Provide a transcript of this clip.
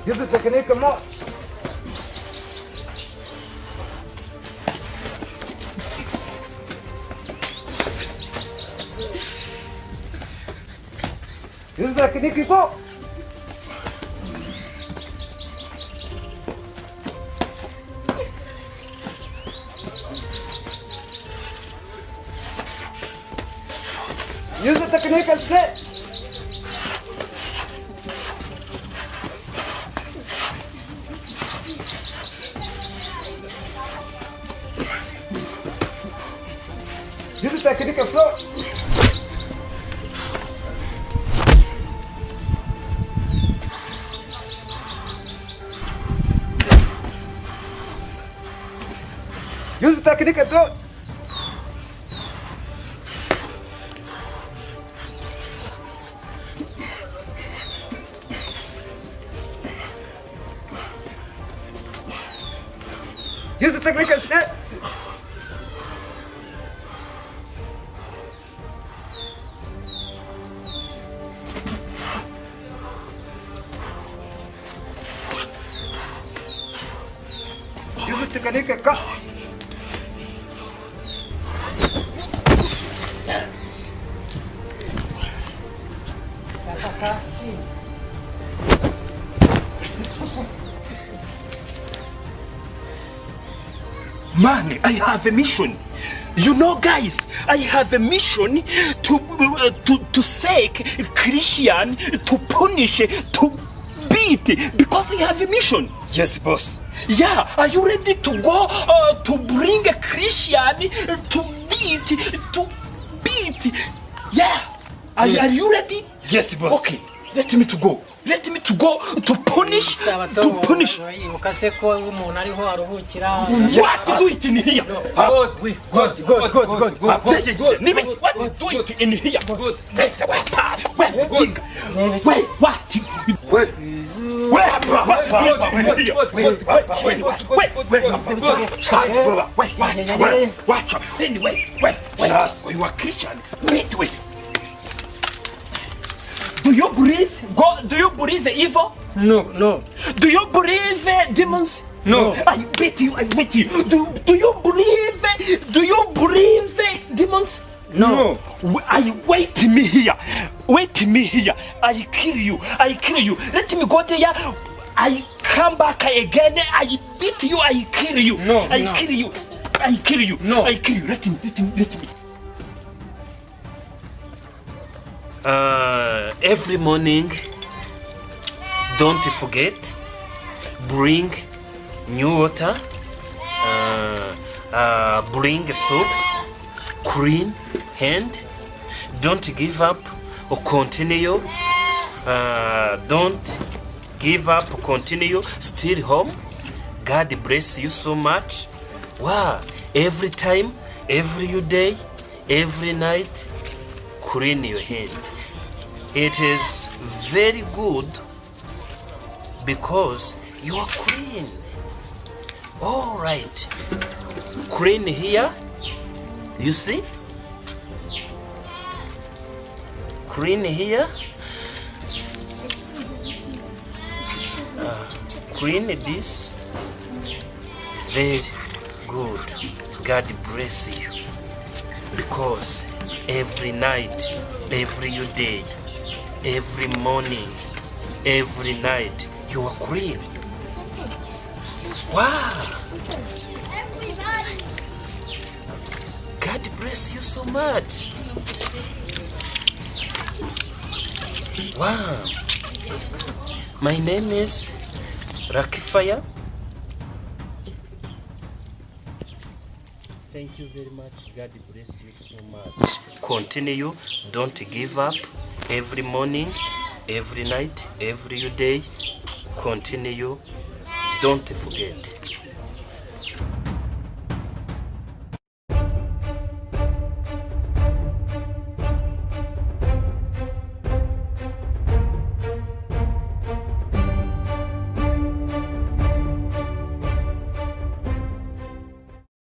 Use the technique more. Use the technique more. Use the technique and stretch. Use the technique and float. Use the technique and float. Use the technique and snap. Use the technique and cut. Man, I have a mission. You know, guys, I have a mission to sake Christian, to punish, to beat, because I have a mission. Yes, boss. Yeah, are you ready to go to bring a Christian to beat? Yeah, are you ready? Yes, boss. Okay, let me to go. Let me to go to punish. What to do it in here? Good. What do it in here? Anyway, you are Christian. Wait. Do you believe God? Do you believe evil? No. Do you believe demons? No. I bet you. Do you believe demons? No. Wait me here. I kill you. Let me go there. I come back again. I beat you. I kill you. No. Kill you. No. I kill you. Let me. Every morning, don't forget, bring new water, bring soup, clean hand, don't give up or continue, don't give up or continue, still home. God bless you so much. Wow, every time, every day, every night, clean your hand. It is very good because you are clean. All right, clean here. You see, clean here. Clean this. Very good. God bless you because every night, every day, every morning, every night, you are clean. Wow! God bless you so much. Wow! My name is Rakifaya. Thank you very much. God bless you so much. Continue. Don't give up. Every morning, every night, every day. Continue. Don't forget.